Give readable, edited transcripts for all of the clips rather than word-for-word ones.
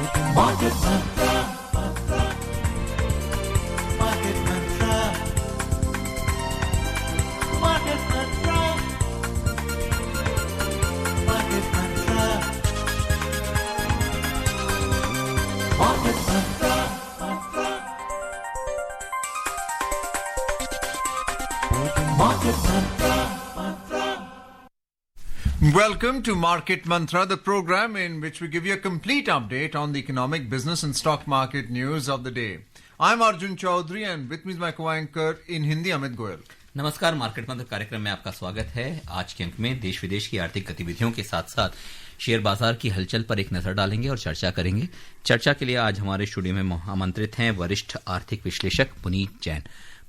Market Mantra. Market Mantra. Market Mantra. Market Mantra. Market Mantra. Market Mantra. Welcome to Market Mantra, the program in which we give you a complete update on the economic, business and stock market news of the day. I'm Arjun Chaudhary and with me is my co-anchor in Hindi, Amit Goyal. नमस्कार, market मंत्र कार्यक्रम में आपका स्वागत है। आज के अंक में देश विदेश की आर्थिक गतिविधियों के साथ साथ शेयर बाजार की हलचल पर एक नजर डालेंगे और चर्चा करेंगे। चर्चा के लिए आज हमारे स्टूडियो में आमंत्रित हैं वरिष्ठ आर्थिक विश्लेषक पुनीत जैन।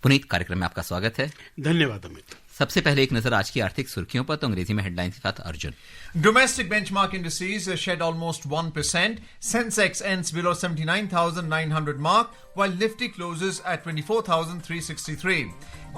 पुनीत, कार्यक्रम में आपका स्वागत है। धन्यवाद अमित। सबसे पहले एक नजर आज की आर्थिक सुर्खियों पर, तो अंग्रेजी में हेडलाइंस के साथ Arjun. Domestic benchmark indices shed almost 1%. Sensex ends below 79,900 mark, while Nifty closes at 24,363.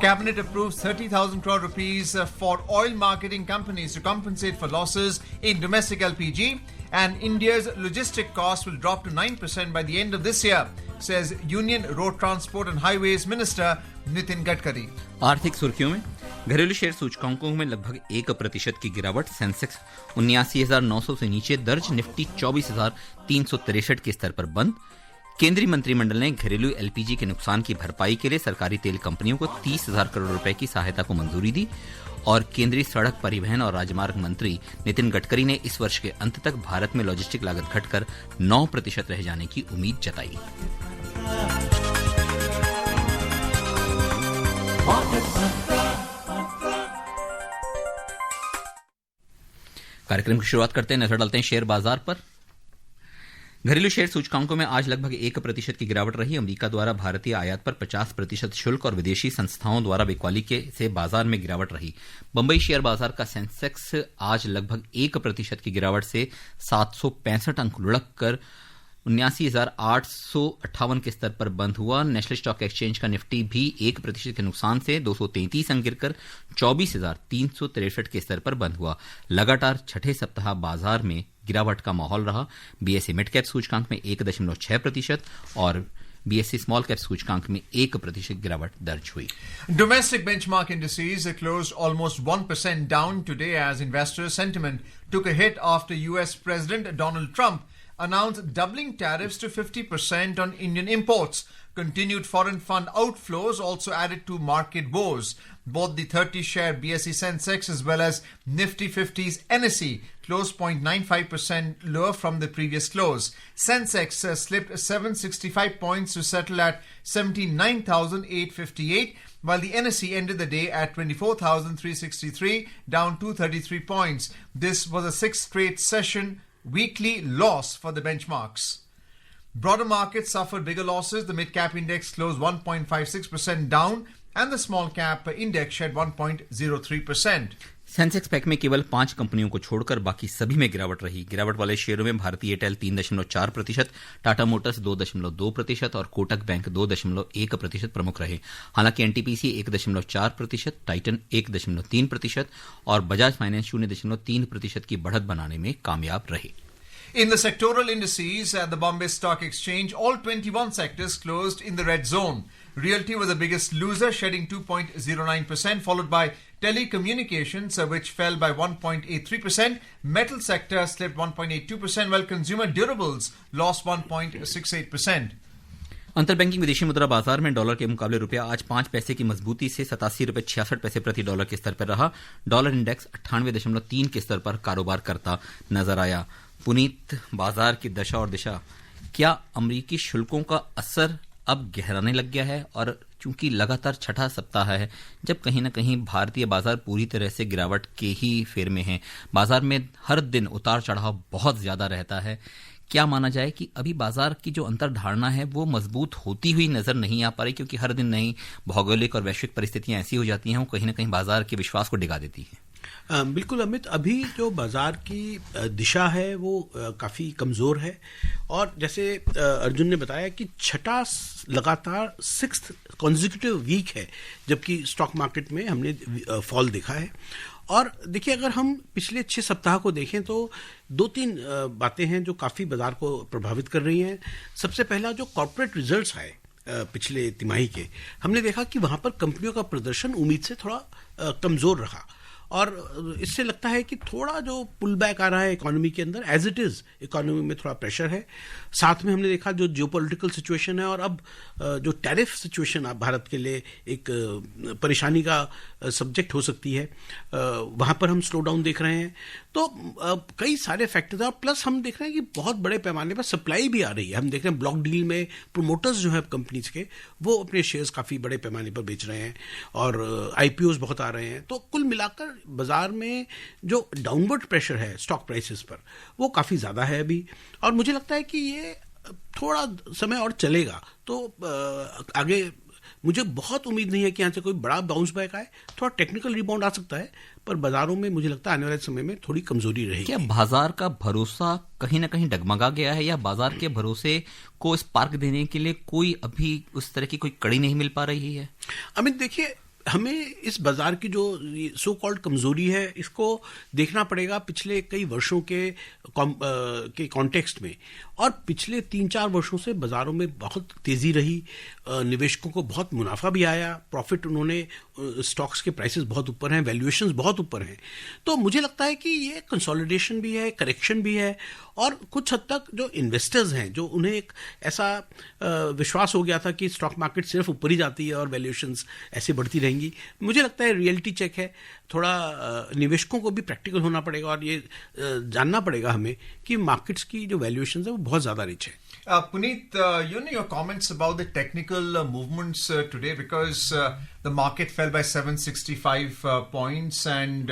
Cabinet approves 30,000 crore rupees for oil marketing companies to compensate for losses in domestic LPG, and India's logistic costs will drop to 9% by the end of this year, says Union Road Transport and Highways Minister Nitin Gadkari. आर्थिक सुर्खियों में घरेलू share सूचकांकों में लगभग 1% की गिरावट। Sensex 79,900 से नीचे दर्ज, निफ्टी 24,363 के स्तर पर बंद। केंद्रीय मंत्रिमंडल ने घरेलू एलपीजी के नुकसान की भरपाई के लिए सरकारी तेल कंपनियों को 30,000 करोड़ रुपए की सहायता को मंजूरी दी। और केंद्रीय सड़क परिवहन और राजमार्ग मंत्री नितिन गडकरी ने इस वर्ष के अंत तक भारत में लॉजिस्टिक लागत घटकर 9% रह जाने की उम्मीद जताई। कार्यक्रम की शुरुआत करते हैं, नजर डालते हैं शेयर बाजार पर। घरेलू शेयर सूचकांकों में आज लगभग 1% की गिरावट रही। अमेरिका द्वारा भारतीय आयात पर 50% शुल्क और विदेशी संस्थाओं द्वारा बिकवाली से बाजार में गिरावट रही। बंबई शेयर बाजार का सेंसेक्स आज लगभग 1% की गिरावट से 765 अंक लुढ़क कर 79,858 के स्तर पर बंद हुआ। नेशनल स्टॉक एक्सचेंज का निफ्टी भी 1% के नुकसान से 233 अंक गिरकर 24,363 के स्तर पर बंद हुआ। लगातार छठे सप्ताह बाजार में गिरावट का माहौल रहा। बीएसई मिड कैप सूचकांक में 1.6% और बीएसई स्मॉल कैप सूचकांक में 1% गिरावट दर्ज हुई। Domestic benchmark indices closed almost 1% down today as investor sentiment took a hit after US President Donald Trump announced doubling tariffs to 50% on Indian imports. Continued foreign fund outflows also added to market woes. Both the 30-share BSE Sensex as well as Nifty 50's NSE closed 0.95% lower from the previous close. Sensex slipped 765 points to settle at 79,858, while the NSE ended the day at 24,363, down 233 points. This was a sixth straight session weekly loss for the benchmarks. Broader markets suffered bigger losses. The mid-cap index closed 1.56% down and the small-cap index shed 1.03%. Sensex pack में केवल 5 कंपनियों को छोड़कर बाकी सभी में गिरावट रही। गिरावट वाले शेयरों में भारतीय एयरटेल 3.4%, टाटा मोटर्स 2.2% और कोटक बैंक 2.1% प्रमुख रहे। हालांकि एनटीपीसी 1.4%, टाइटन 1.3% और बजाज फाइनेंस 0.3% की बढ़त बनाने में कामयाब रहे। In the sectoral indices at the Bombay Stock Exchange, all 21 sectors closed in the red zone. Realty was the biggest loser, shedding 2.09%, followed by telecommunications, which fell by 1.83%. Metal sector slipped 1.82%, while consumer durables lost 1.68%. अंतरबैंकिंग विदेशी मुद्रा बाजार में dollar के मुकाबले रुपया आज 5 पैसे की मजबूती से 87.66 प्रति डॉलर के स्तर पर रहा। डॉलर इंडेक्स 98.3 के स्तर पर कारोबार करता नजर आया। पुनीत, बाजार की दशा और दिशा, क्या अमरीकी शुल्कों का असर अब गहराने लग गया है? और चूंकि लगातार छठा सप्ताह है जब कहीं ना कहीं भारतीय बाजार पूरी तरह से गिरावट के ही फेर में है, बाजार में हर दिन उतार चढ़ाव बहुत ज्यादा रहता है, क्या माना जाए कि अभी बाजार की जो अंतर्धारणा है वो मजबूत होती हुई नजर नहीं आ पा रही, क्योंकि हर दिन नई भौगोलिक और वैश्विक परिस्थितियां ऐसी हो जाती हैं वो कहीं ना कहीं बाजार के विश्वास को डिगा देती है? बिल्कुल अमित, अभी जो बाजार की दिशा है वो काफ़ी कमज़ोर है और जैसे अर्जुन ने बताया कि छठा लगातार 6th कॉन्जिक्यूटिव वीक है जबकि स्टॉक मार्केट में हमने फॉल देखा है और देखिए, अगर हम पिछले 6 सप्ताह को देखें तो 2-3 बातें हैं जो काफ़ी बाजार को प्रभावित कर रही हैं। सबसे पहला, जो कॉर्पोरेट रिजल्ट्स आए पिछले तिमाही के, हमने देखा कि वहाँ पर कंपनियों का प्रदर्शन उम्मीद से थोड़ा कमज़ोर रहा, और इससे लगता है कि थोड़ा जो पुल बैक आ रहा है इकोनॉमी के अंदर, एज इट इज़ इकोनॉमी में थोड़ा प्रेशर है। साथ में हमने देखा जो जियोपॉलिटिकल सिचुएशन है, और अब जो टैरिफ सिचुएशन अब भारत के लिए एक परेशानी का सब्जेक्ट हो सकती है, वहाँ पर हम स्लो डाउन देख रहे हैं। तो कई सारे फैक्टर्स हैं, और प्लस हम देख रहे हैं कि बहुत बड़े पैमाने पर सप्लाई भी आ रही है। हम देख रहे हैं ब्लॉक डील में प्रोमोटर्स जो है कंपनीज के, वो अपने शेयर्स काफ़ी बड़े पैमाने पर बेच रहे हैं, और IPOs बहुत आ रहे हैं। तो कुल मिलाकर बाजार में जो डाउनवर्ड प्रेशर है स्टॉक प्राइसेस पर, वो काफ़ी ज़्यादा है अभी, और मुझे लगता है कि ये थोड़ा समय और चलेगा। तो आगे मुझे बहुत उम्मीद नहीं है कि यहाँ से कोई बड़ा बाउंस बैक आए। थोड़ा टेक्निकल रिबाउंड आ सकता है, पर बाजारों में मुझे लगता है आने वाले समय में थोड़ी कमजोरी रहेगी। क्या बाजार का भरोसा कहीं ना कहीं डगमगा गया है, या बाजार के भरोसे को स्पार्क देने के लिए कोई अभी उस तरह की कोई कड़ी नहीं मिल पा रही है? अमित, देखिए, हमें इस बाजार की जो सो कॉल्ड कमजोरी है, इसको देखना पड़ेगा पिछले कई वर्षों के कॉन्टेक्स्ट में। और पिछले 3-4 वर्षों से बाजारों में बहुत तेजी रही, निवेशकों को बहुत मुनाफा भी आया, प्रॉफिट उन्होंने, स्टॉक्स के प्राइसेस बहुत ऊपर हैं, वैल्यूएशंस बहुत ऊपर हैं। तो मुझे लगता है कि ये कंसोलिडेशन भी है, करेक्शन भी है, और कुछ हद तक जो इन्वेस्टर्स हैं, जो उन्हें एक ऐसा विश्वास हो गया था कि स्टॉक मार्केट सिर्फ ऊपर ही जाती है और वैल्यूएशंस ऐसे बढ़ती रहेंगी, मुझे लगता है रियलिटी चेक है। थोड़ा निवेशकों को भी प्रैक्टिकल होना पड़ेगा, और ये जानना पड़ेगा हमें कि मार्केट्स की जो वैल्यूएशंस है वो बहुत ज़्यादा रिच है। Puneet, your comments about the technical movements today, because the market fell by 765 points, and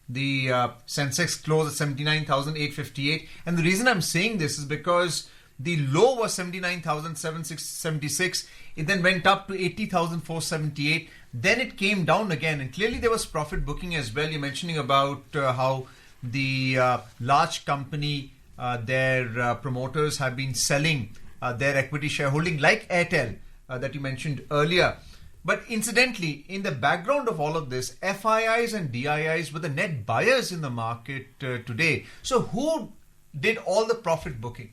the Sensex closed at 79,858. And the reason I'm saying this is because the low was 79,776. It then went up to 80,478. Then it came down again, and clearly there was profit booking as well. You're mentioning about how the large company, their promoters have been selling their equity shareholding, like Airtel that you mentioned earlier. But incidentally, in the background of all of this, FIIs and DIIs were the net buyers in the market today. So who did all the profit booking?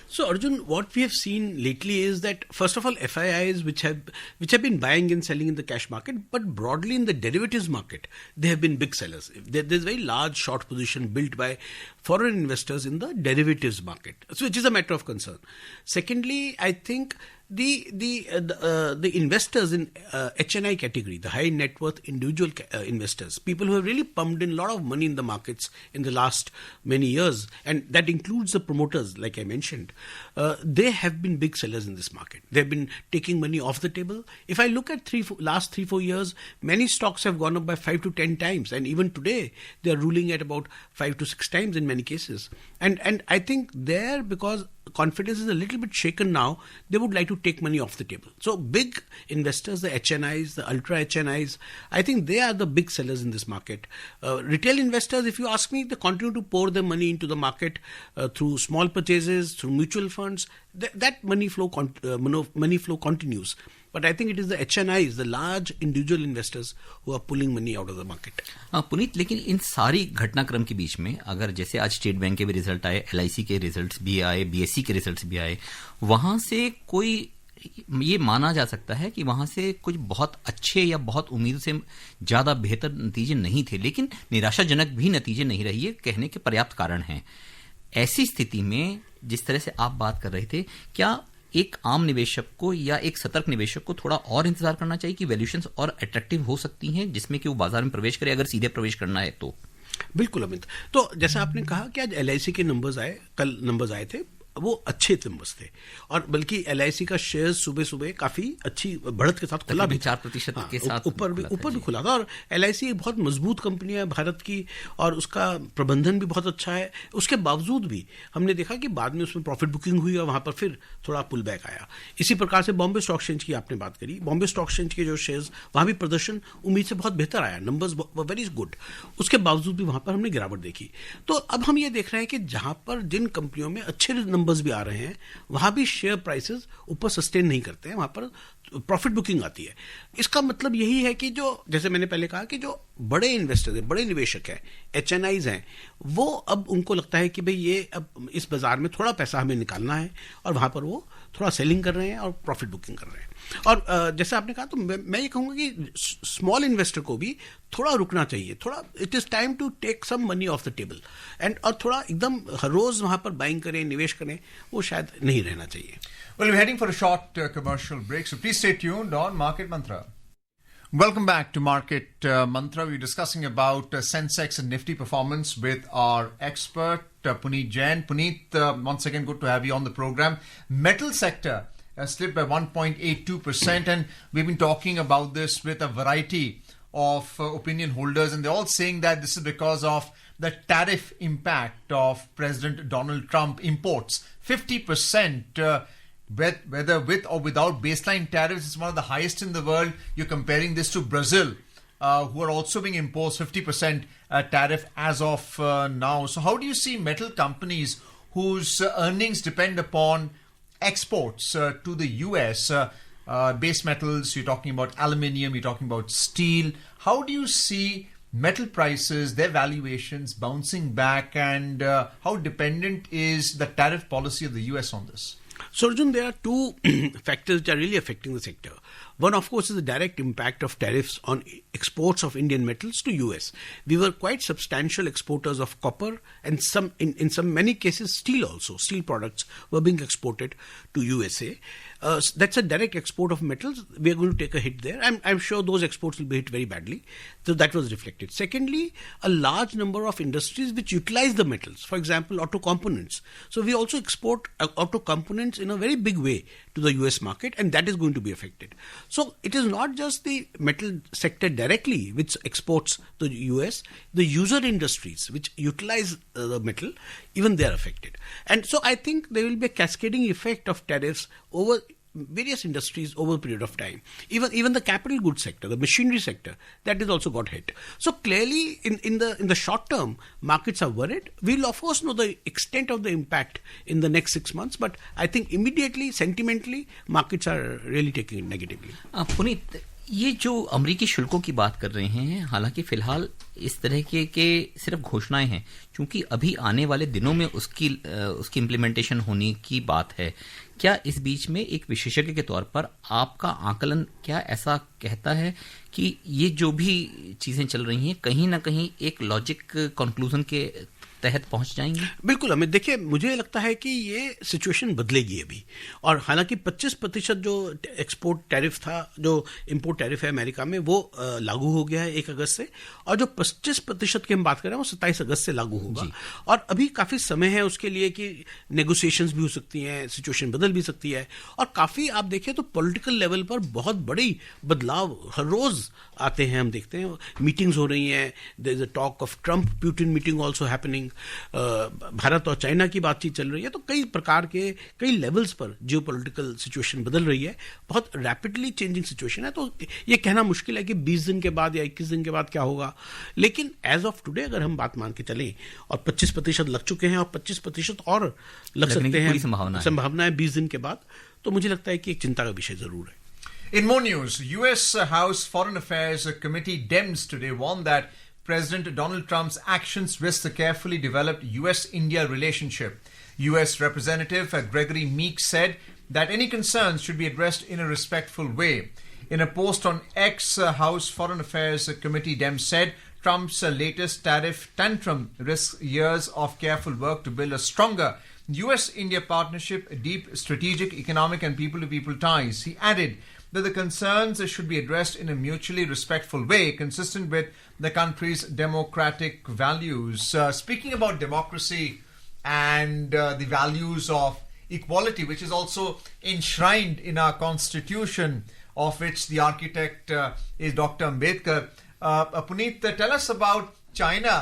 So Arjun, what we have seen lately is that, first of all, FIIs which have been buying and selling in the cash market, but broadly in the derivatives market, they have been big sellers. There's very large short position built by foreign investors in the derivatives market, so which is a matter of concern. Secondly, I think the investors in HNI category, the high net worth individual investors, people who have really pumped in a lot of money in the markets in the last many years, and that includes the promoters, like I mentioned, they have been big sellers in this market. They've been taking money off the table. If I look at last 3-4 years, many stocks have gone up by 5 to 10 times, and even today they are ruling at about 5 to 6 times in many cases. And I think there, because confidence is a little bit shaken now, they would like to take money off the table. So big investors, the HNIs, the ultra HNIs, I think they are the big sellers in this market. Retail investors, if you ask me, they continue to pour their money into the market through small purchases, through mutual funds. That money flow continues. But I think it is the HNIs, the large individual investors, who are pulling money out of the market. Puneet, लेकिन इन सारी घटनाक्रम के बीच में अगर जैसे आज state bank के भी रिजल्ट आए, LIC के रिजल्ट्स भी आए, BSE के रिजल्ट्स भी आए, वहां से कोई ये माना जा सकता है कि वहां से कुछ बहुत अच्छे या बहुत उम्मीद से ज्यादा बेहतर नतीजे नहीं थे, लेकिन निराशाजनक भी नतीजे नहीं रही है, कहने के पर्याप्त कारण हैं। ऐसी स्थिति में जिस तरह से आप बात कर रहे थे, क्या एक आम निवेशक को या एक सतर्क निवेशक को थोड़ा और इंतजार करना चाहिए कि वैल्यूएशंस और अट्रैक्टिव हो सकती हैं, जिसमें कि वो बाजार में प्रवेश करे, अगर सीधे प्रवेश करना है तो? बिल्कुल अमित, तो जैसा आपने कहा कि आज LIC के नंबर्स आए, कल नंबर्स आए थे, वो अच्छे नंबर्स थे, और बल्कि LIC का शेयर सुबह सुबह काफी अच्छी बढ़त के साथ खुला भी, 4% के साथ ऊपर भी खुला था। और LIC एक बहुत मजबूत कंपनी है भारत की, और उसका प्रबंधन भी बहुत अच्छा है। उसके बावजूद भी हमने देखा कि बाद में उसमें प्रॉफिट बुकिंग हुई और वहां पर फिर थोड़ा पुल बैक आया। इसी प्रकार से बॉम्बे स्टॉक एक्सचेंज की आपने बात करी, बॉम्बे स्टॉक एक्सचेंज के जो शेयर्स, वहां भी प्रदर्शन उम्मीद से बहुत बेहतर आया, नंबर्स वेरी गुड, उसके बावजूद भी वहां पर हमने गिरावट देखी। तो अब हम ये देख रहे हैं कि जहां पर जिन कंपनियों में अच्छे नंबर नंबर्स भी आ रहे हैं, वहां भी शेयर प्राइसेस ऊपर सस्टेन नहीं करते हैं, वहां पर प्रॉफिट बुकिंग आती है। इसका मतलब यही है कि जो, जैसे मैंने पहले कहा कि जो बड़े इन्वेस्टर्स हैं, बड़े निवेशक हैं, HNIs हैं, वो अब उनको लगता है कि भाई ये अब इस बाजार में थोड़ा पैसा हमें निकालना है, और वहां पर वो थोड़ा सेलिंग कर रहे हैं और प्रॉफिट बुकिंग कर रहे हैं। और जैसे आपने कहा, तो मैं ये कहूंगा कि स्मॉल इन्वेस्टर को भी थोड़ा रुकना चाहिए, थोड़ा it is time to take some money off the table and, और थोड़ा एकदम हर रोज वहां पर बाइंग करें, निवेश करें, वो शायद नहीं रहना चाहिए। Well, we're heading for a short commercial break, so please stay tuned on Market Mantra. Welcome back to Market Mantra. We're discussing about Sensex and Nifty performance with our expert, Puneet Jain. Puneet, once again, good to have you on the program. Metal sector slipped by 1.82%, and we've been talking about this with a variety of opinion holders, and they're all saying that this is because of the tariff impact of President Donald Trump imports. 50%, whether with or without baseline tariffs, is one of the highest in the world. You're comparing this to Brazil, who are also being imposed 50% tariff as of now. So how do you see metal companies whose earnings depend upon exports to the US, base metals, you're talking about aluminium, you're talking about steel. How do you see metal prices, their valuations bouncing back, and how dependent is the tariff policy of the US on this? So, Arjun, there are two factors that are really affecting the sector. One, of course, is the direct impact of tariffs on exports of Indian metals to US. We were quite substantial exporters of copper, and in many cases steel also. Steel products were being exported to USA. That's a direct export of metals. We are going to take a hit there. I'm sure those exports will be hit very badly. So that was reflected. Secondly, a large number of industries which utilize the metals. For example, auto components. So we also export auto components in a very big way to the US market, and that is going to be affected. So it is not just the metal sector directly which exports to the US. The user industries which utilize the metal, even they are affected. And so I think there will be a cascading effect of tariffs over various industries over a period of time. Even the capital goods sector, the machinery sector, that is also got hit. So clearly, in the short term, markets are worried. We'll of course know the extent of the impact in the next 6 months, but I think immediately, sentimentally, markets are really taking it negatively. Puneet, ये जो अमरीकी शुल्कों की बात कर रहे हैं, हालांकि फिलहाल इस तरह के सिर्फ घोषणाएं हैं, क्योंकि अभी आने वाले दिनों में उसकी इम्प्लीमेंटेशन होने की बात है। क्या इस बीच में एक विशेषज्ञ के तौर पर आपका आकलन क्या ऐसा कहता है कि ये जो भी चीजें चल रही हैं कहीं ना कहीं एक लॉजिक कंक्लूजन के तहत पहुंच जाएंगे? बिल्कुल, हमें देखिए, मुझे लगता है कि ये सिचुएशन बदलेगी अभी। और हालांकि 25% जो एक्सपोर्ट टैरिफ था, जो इंपोर्ट टैरिफ है अमेरिका में, वो लागू हो गया है 1 अगस्त से, और जो 25% की हम बात कर रहे हैं वो 27 अगस्त से लागू होगा। और अभी काफी समय है उसके लिए कि नेगोशिएशंस भी हो सकती हैं, सिचुएशन बदल भी सकती है, और काफी आप देखिए तो पॉलिटिकल लेवल पर बहुत बड़ी बदलाव हर रोज आते हैं। हम देखते हैं मीटिंग्स हो रही हैं, there is a talk of Trump Putin meeting also happening, Bharat और चाइना की बातचीत चल रही है। तो कई प्रकार के कई लेवल्स पर जियोपॉलिटिकल सिचुएशन बदल रही है, बहुत रैपिडली चेंजिंग सिचुएशन है। तो ये कहना मुश्किल है कि 20 दिन के बाद या 21 दिन के बाद क्या होगा, लेकिन एज ऑफ टुडे अगर हम बात मान के चलें, और 25% लग चुके हैं और 25% और लग सकते हैं, संभावना है 20 दिन के बाद, तो मुझे लगता है कि एक चिंता का विषय जरूर है। In more news, US House Foreign Affairs Committee Dems today warned that President Donald Trump's actions risk the carefully developed US-India relationship. US Representative Gregory Meek said that any concerns should be addressed in a respectful way. In a post on X, House Foreign Affairs Committee Dems said Trump's latest tariff tantrum risks years of careful work to build a stronger US-India partnership, deep strategic, economic and people-to-people ties. He added that the concerns should be addressed in a mutually respectful way, consistent with the country's democratic values. Speaking about democracy and the values of equality, which is also enshrined in our constitution, of which the architect is Dr. Ambedkar. Puneet, tell us about China,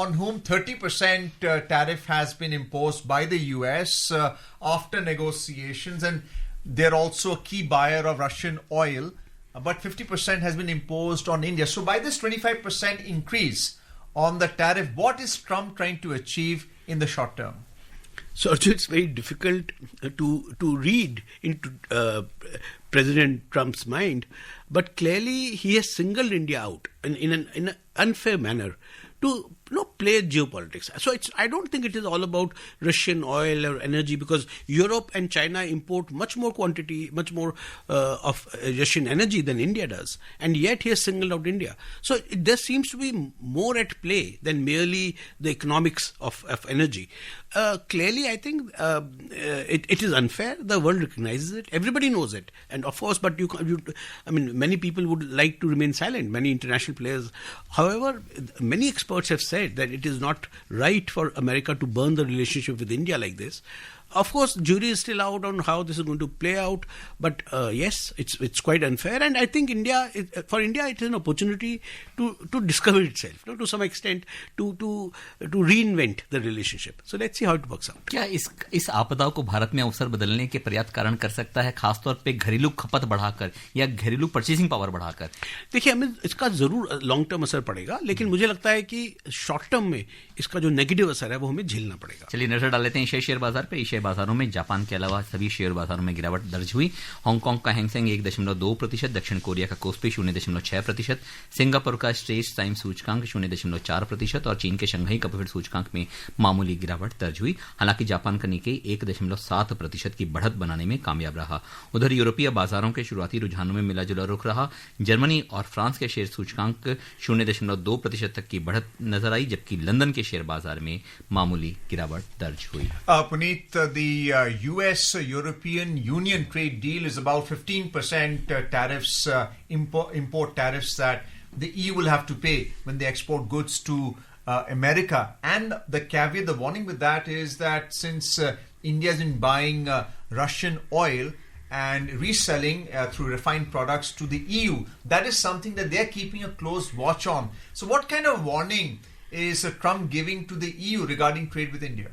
on whom 30% tariff has been imposed by the US after negotiations, and they're also a key buyer of Russian oil, but 50% has been imposed on India. So by this 25% increase on the tariff, what is Trump trying to achieve in the short term? So Arjun, it's very difficult to read into President Trump's mind, but clearly he has singled India out in an unfair manner to play geopolitics. So I don't think it is all about Russian oil or energy, because Europe and China import much more of Russian energy than India does, and yet he has singled out India. So there seems to be more at play than merely the economics of energy. Clearly, I think it is unfair. The world recognizes it. Everybody knows it, and of course, but many people would like to remain silent. Many international players, however, many experts have said that it is not right for America to burn the relationship with India like this. Of course, jury is still out on how this is going to play out, but yes, it's quite unfair, and I think for India it is an opportunity to discover itself, to some extent, to reinvent the relationship. So let's see how it works out. क्या इस आपदा को भारत में अवसर बदलने के पर्याप्त कारण कर सकता है, खासतौर पे घरेलू खपत बढ़ाकर या घरेलू परचेसिंग पावर बढ़ाकर? देखिए, हमें इसका जरूर लॉन्ग टर्म असर पड़ेगा, लेकिन मुझे लगता है कि शॉर्ट टर्म में इसका जो नेगेटिव असर है वो हमें झेलना पड़ेगा. चलिए नजर डाल लेते हैं एशियाई शेयर बाजार पे. एशियाई बाजारों में जापान के अलावा सभी शेयर बाजारों में गिरावट दर्ज हुई. हांगकांग का हैंगसेंग 1.2%, दक्षिण कोरिया का कोस्पी 0.6%, सिंगापुर का स्ट्रेट्स टाइम सूचकांक 0.4% और चीन के शंघाई कॉस्पी सूचकांक में मामूली गिरावट दर्ज हुई. हालांकि जापान का निक्केई 1.7% की बढ़त बनाने में कामयाब रहा. उधर यूरोपीय बाजारों के शुरुआती रुझानों में मिला जुला रुख रहा. जर्मनी और फ्रांस के शेयर सूचकांक 0.2% तक की बढ़त नजर आई, जबकि लंदन के शेयर बाजार में मामूली गिरावट दर्ज हुई. Puneet, the US-European Union trade deal is about 15% tariffs, import tariffs that the EU will have to pay when they export goods to America. And the caveat, the warning with that is that since India has been buying Russian oil and reselling through refined products to the EU, that is something that they're keeping a close watch on. So what kind of warning is Trump giving to the EU regarding trade with India?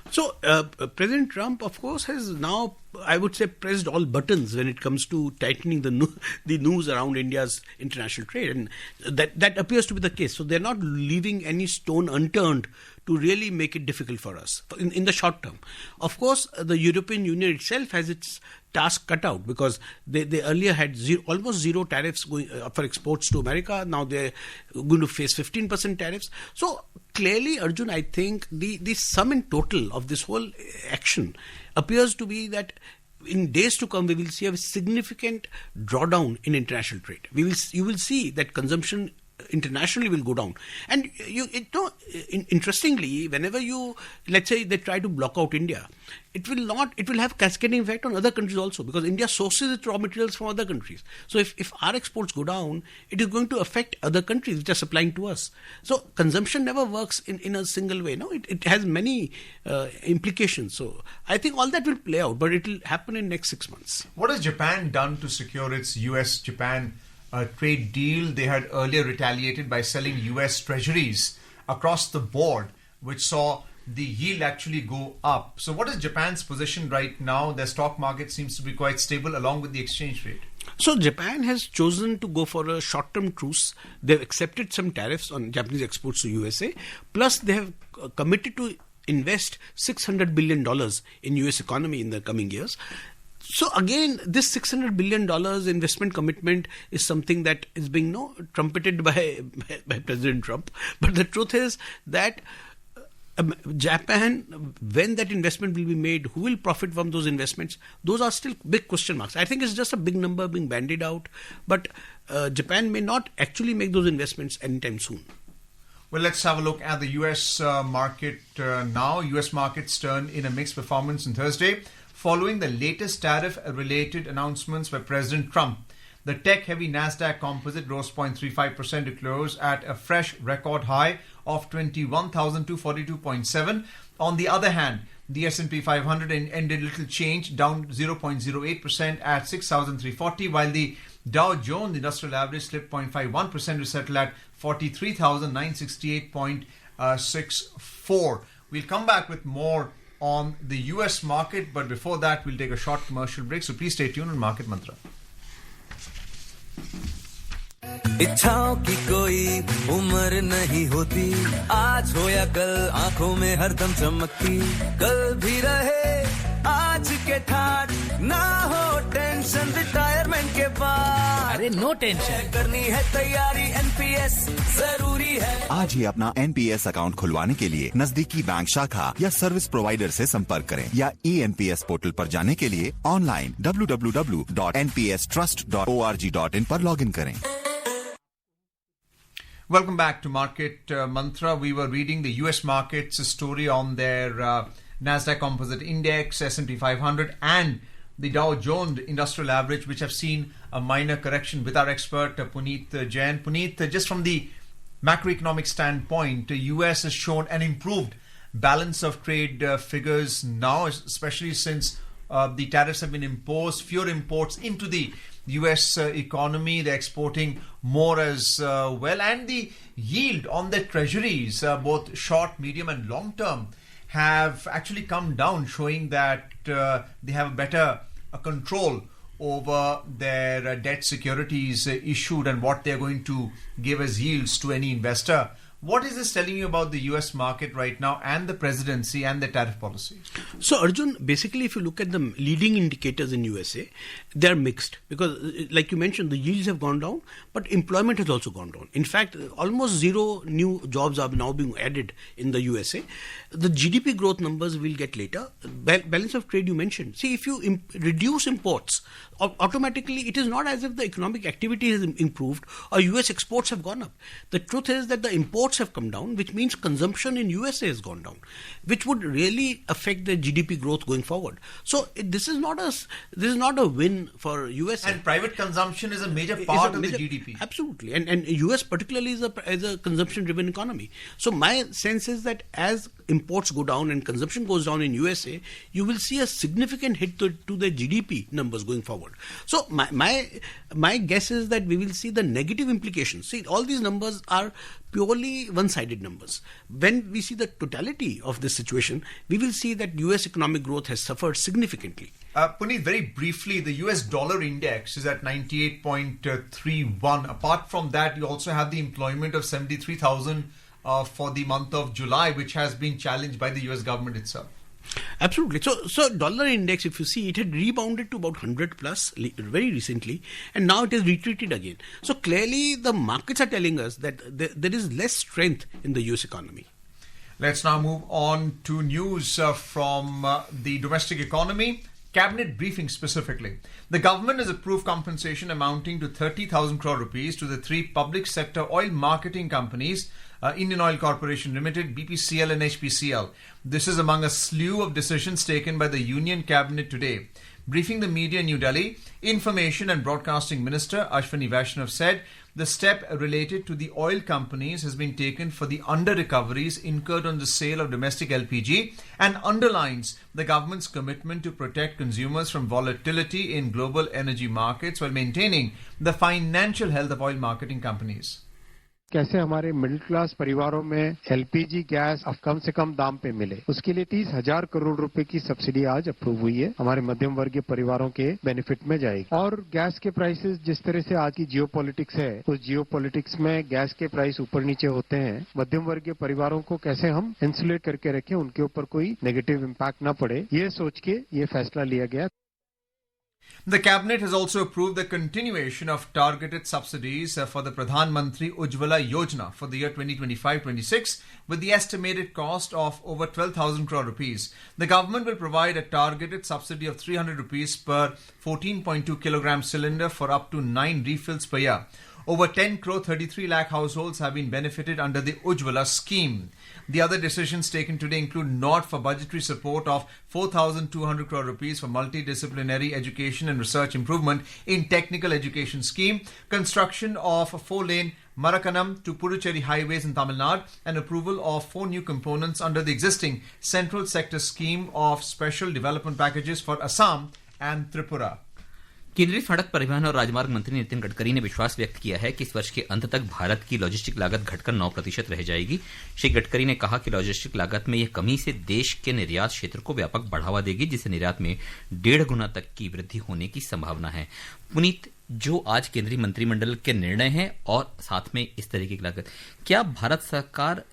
So, President Trump, of course, has now, I would say, pressed all buttons when it comes to tightening the noose around India's international trade. And that appears to be the case. So, they're not leaving any stone unturned to really make it difficult for us in the short term. Of course, the European Union itself has its task cut out, because they earlier had almost zero tariffs going for exports to America. Now they're going to face 15% tariffs. So clearly, Arjun, I think the sum in total of this whole action appears to be that in days to come we will see a significant drawdown in international trade. You will see that consumption internationally will go down. And interestingly, whenever let's say they try to block out India, it will have cascading effect on other countries also, because India sources its raw materials from other countries. So if our exports go down, it is going to affect other countries which are supplying to us. So consumption never works in a single way. No, it has many implications. So I think all that will play out, but it will happen in next 6 months. What has Japan done to secure its US-Japan trade deal? They had earlier retaliated by selling US treasuries across the board, which saw the yield actually go up. So what is Japan's position right now? Their stock market seems to be quite stable along with the exchange rate. So Japan has chosen to go for a short-term truce. They've accepted some tariffs on Japanese exports to USA. Plus they have committed to invest $600 billion in US economy in the coming years. So again, this $600 billion investment commitment is something that is being trumpeted by President Trump. But the truth is that Japan, when that investment will be made, who will profit from those investments? Those are still big question marks. I think it's just a big number being bandied out. But Japan may not actually make those investments anytime soon. Well, let's have a look at the US market now. US markets turned in a mixed performance on Thursday, following the latest tariff-related announcements by President Trump. The tech-heavy Nasdaq Composite rose 0.35% to close at a fresh record high of 21,242.7. On the other hand, the S&P 500 ended little change, down 0.08% at 6,340, while the Dow Jones Industrial Average slipped 0.51% to settle at 43,968.64. We'll come back with more on the US market, but before that we'll take a short commercial break, so please stay tuned on Market Mantra. इच्छाओं की कोई उम्र नहीं होती, आज हो या कल आंखों में हरदम चमकती, कल भी रहे आज के ठाट, ना हो टेंशन रिटायरमेंट के बाद, अरे नो टेंशन, करनी है तैयारी एनपीएस जरूरी है। आज ही अपना एनपीएस अकाउंट खुलवाने के लिए नजदीकी बैंक शाखा या सर्विस प्रोवाइडर से संपर्क करें या ईएनपीएस पोर्टल पर जाने के लिए ऑनलाइन www.npstrust.org.in पर लॉगिन करें। Welcome back to Market Mantra. We were reading the US markets story on their Nasdaq Composite Index, S&P 500 and the Dow Jones Industrial Average, which have seen a minor correction, with our expert Puneet Jain. Puneet, just from the macroeconomic standpoint, the US has shown an improved balance of trade figures now, especially since the tariffs have been imposed, fewer imports into the US economy, they're exporting more as well, and the yield on their treasuries, both short, medium and long term, have actually come down, showing that they have a better control over their debt securities issued and what they're going to give as yields to any investor. What is this telling you about the US market right now and the presidency and the tariff policy? So Arjun, basically if you look at the leading indicators in USA, they're mixed because like you mentioned, the yields have gone down, but employment has also gone down. In fact, almost zero new jobs are now being added in the USA. The GDP growth numbers we'll get later. Balance of trade you mentioned. See, if you reduce imports, automatically it is not as if the economic activity has improved or US exports have gone up. The truth is that the imports have come down, which means consumption in USA has gone down, which would really affect the GDP growth going forward. So this is not a win for USA. And private consumption is a major part of the GDP. Absolutely, and US particularly is a consumption-driven economy. So my sense is that as imports go down and consumption goes down in USA, you will see a significant hit to the GDP numbers going forward. So my guess is that we will see the negative implications. See, all these numbers are purely one-sided numbers. When we see the totality of this situation, we will see that US economic growth has suffered significantly. Puneet, very briefly, the US dollar index is at 98.31. Apart from that, you also have the employment of 73,000 for the month of July, which has been challenged by the US government itself. Absolutely. So dollar index, if you see, it had rebounded to about 100 plus very recently, and now it has retreated again. So clearly the markets are telling us that there is less strength in the US economy. Let's now move on to news from the domestic economy. Cabinet briefing specifically. The government has approved compensation amounting to 30,000 crore rupees to the three public sector oil marketing companies, Indian Oil Corporation Limited, BPCL and HPCL. This is among a slew of decisions taken by the Union Cabinet today. Briefing the media in New Delhi, Information and Broadcasting Minister Ashwini Vaishnav said the step related to the oil companies has been taken for the under-recoveries incurred on the sale of domestic LPG and underlines the government's commitment to protect consumers from volatility in global energy markets while maintaining the financial health of oil marketing companies. कैसे हमारे middle class परिवारों में LPG gas अब कम से कम दाम पे मिले, उसके लिए 30,000 करोड़ रुपए की सब्सिडी आज अप्रूव हुई है, हमारे मध्यम वर्गीय परिवारों के बेनिफिट में जाएगी। और गैस के प्राइसेस जिस तरह से आज की जियो पॉलिटिक्स है, उस जियो पॉलिटिक्स में गैस के प्राइस ऊपर नीचे होते हैं, मध्यम वर्गीय परिवारों को कैसे हम इंसुलेट करके रखें, उनके ऊपर कोई नेगेटिव इम्पैक्ट न पड़े, ये सोच के ये फैसला लिया गया। The Cabinet has also approved the continuation of targeted subsidies for the Pradhan Mantri Ujjwala Yojana for the year 2025-26 with the estimated cost of over 12,000 crore rupees. The government will provide a targeted subsidy of 300 rupees per 14.2 kilogram cylinder for up to 9 refills per year. Over 10 crore 33 lakh households have been benefited under the Ujjwala scheme. The other decisions taken today include nod for budgetary support of 4,200 crore rupees for multidisciplinary education and research improvement in technical education scheme, construction of a 4-lane Marakanam to Puducherry highways in Tamil Nadu, and approval of 4 new components under the existing central sector scheme of special development packages for Assam and Tripura. केंद्रीय सड़क परिवहन और राजमार्ग मंत्री नितिन गडकरी ने विश्वास व्यक्त किया है कि इस वर्ष के अंत तक भारत की लॉजिस्टिक लागत घटकर 9% रह जाएगी। श्री गडकरी ने कहा कि लॉजिस्टिक लागत में यह कमी से देश के निर्यात क्षेत्र को व्यापक बढ़ावा देगी, जिससे निर्यात में 1.5 गुना तक की वृद्धि होने की संभावना है। पुनीत, जो आज केंद्रीय मंत्रिमंडल के निर्णय हैं और साथ में इस तरीके की लागत, क्या भारत सरकार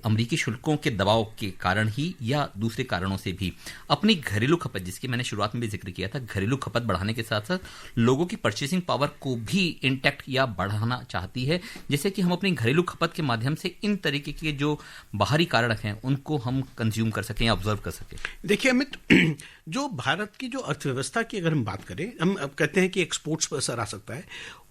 अमरीकी शुल्कों के दबाव के कारण ही या दूसरे कारणों से भी अपनी घरेलू खपत, जिसकी मैंने शुरुआत में भी जिक्र किया था, घरेलू खपत बढ़ाने के साथ साथ लोगों की परचेसिंग पावर को भी इंटैक्ट या बढ़ाना चाहती है, जैसे कि हम अपनी घरेलू खपत के माध्यम से इन तरीके के जो बाहरी कारक हैं उनको हम कंज्यूम कर सकें या ऑब्जर्व कर सकें? देखिए अमित, जो भारत की जो अर्थव्यवस्था की अगर हम बात करें, हम अब कहते हैं कि एक्सपोर्ट्स पर असर आ सकता है।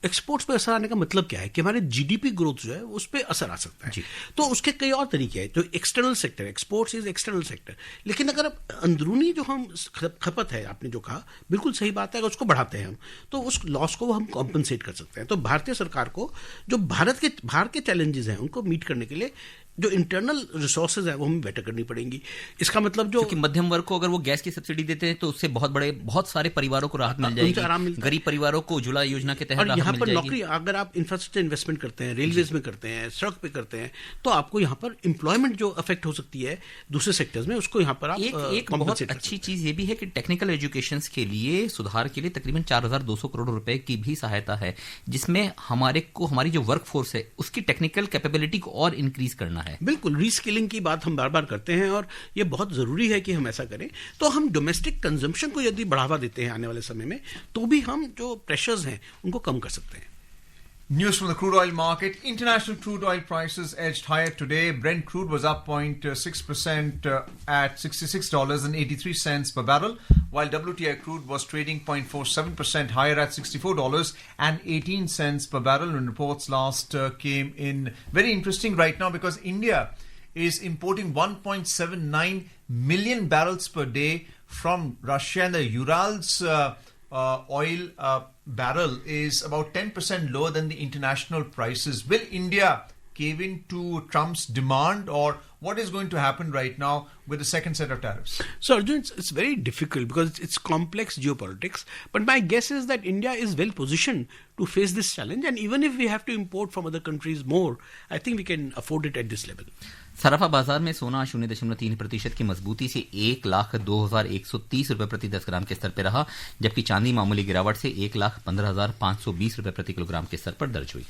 एक्सपोर्ट्स पर असर आने का मतलब क्या है कि हमारे जीडीपी ग्रोथ जो है उस पर असर आ सकता है। तो उसके कई और तरीके हैं। जो external sector, exports is external sector, लेकिन अगर अंदरूनी जो हम खपत है, आपने जो कहा बिल्कुल सही बात है, अगर उसको बढ़ाते हैं हम तो उस लॉस को हम कॉम्पनसेट कर सकते हैं। तो भारतीय सरकार को जो बाहर के चैलेंजेस हैं उनको मीट करने के लिए जो इंटरनल रिसोर्सेज है वो हमें बेटर करनी पड़ेंगी। इसका मतलब जो क्योंकि मध्यम वर्ग को अगर वो गैस की सब्सिडी देते हैं तो उससे बहुत सारे परिवारों को राहत मिल जाएगी, गरीब परिवारों को उज्ज्वला योजना के तहत और यहाँ पर नौकरी, अगर आप इंफ्रास्ट्रक्चर इन्वेस्टमेंट करते हैं, रेलवेज में करते हैं, सड़क पे करते हैं, तो आपको यहाँ पर एम्प्लॉयमेंट जो अफेक्ट हो सकती है दूसरे सेक्टर्स में, उसको यहाँ पर आप एक बहुत अच्छी चीज ये भी है कि टेक्निकल एजुकेशन के लिए सुधार के लिए तकरीबन 4,200 करोड़ रुपए की भी सहायता है, जिसमें हमारी जो वर्क फोर्स है उसकी टेक्निकल कैपेबिलिटी को और इंक्रीज करना है। बिल्कुल, रीस्किलिंग की बात हम बार बार करते हैं और ये बहुत जरूरी है कि हम ऐसा करें। तो हम डोमेस्टिक कंजम्पशन को यदि बढ़ावा देते हैं आने वाले समय में, तो भी हम जो प्रेशर्स हैं उनको कम कर सकते हैं। News from the crude oil market. International crude oil prices edged higher today. Brent crude was up 0.6% at $66.83 per barrel, while WTI crude was trading 0.47% higher at $64.18 per barrel. When reports last came in, very interesting right now because India is importing 1.79 million barrels per day from Russia, and the Urals oil barrel is about 10% lower than the international prices. Will India cave in to Trump's demand, or what is going to happen right now with the second set of tariffs? So Arjun, it's very difficult because it's complex geopolitics, but my guess is that India is well positioned to face this challenge, and even if we have to import from other countries more, I think we can afford it at this level. सराफा बाजार में सोना 0.3% की मजबूती से 1,02,130 रुपए प्रति 10 ग्राम के स्तर पर रहा, जबकि चांदी मामूली गिरावट से 1,15,520 रुपए प्रति किलोग्राम के स्तर पर दर्ज हुई।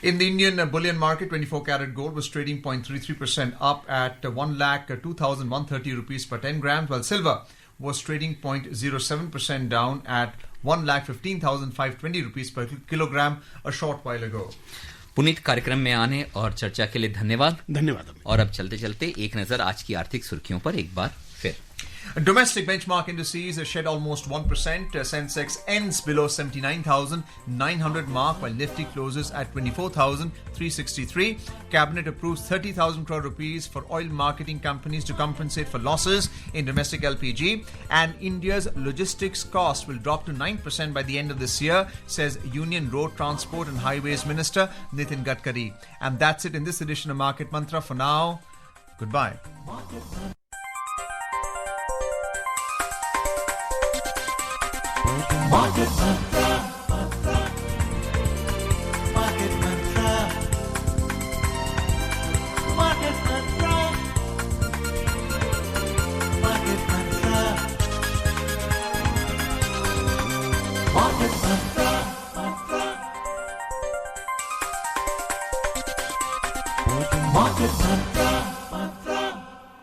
In the Indian bullion market, 24 karat gold was trading 0.33% up at 1,02,130 rupees per 10 grams, while silver was trading 0.07% down at 1,15,520 rupees per kilogram a short while ago. Puneet, कार्यक्रम में आने और चर्चा के लिए धन्यवाद। धन्यवाद। और अब चलते चलते एक नजर आज की आर्थिक सुर्खियों पर एक बार फिर। Domestic benchmark indices shed almost 1%. Sensex ends below 79,900 mark, while Nifty closes at 24,363. Cabinet approves 30,000 crore rupees for oil marketing companies to compensate for losses in domestic LPG. And India's logistics cost will drop to 9% by the end of this year, says Union Road Transport and Highways Minister Nitin Gadkari. And that's it in this edition of Market Mantra. For now, goodbye. Market Mantra. Market Mantra. Market Mantra. Market Mantra. Market Mantra. Market Mantra.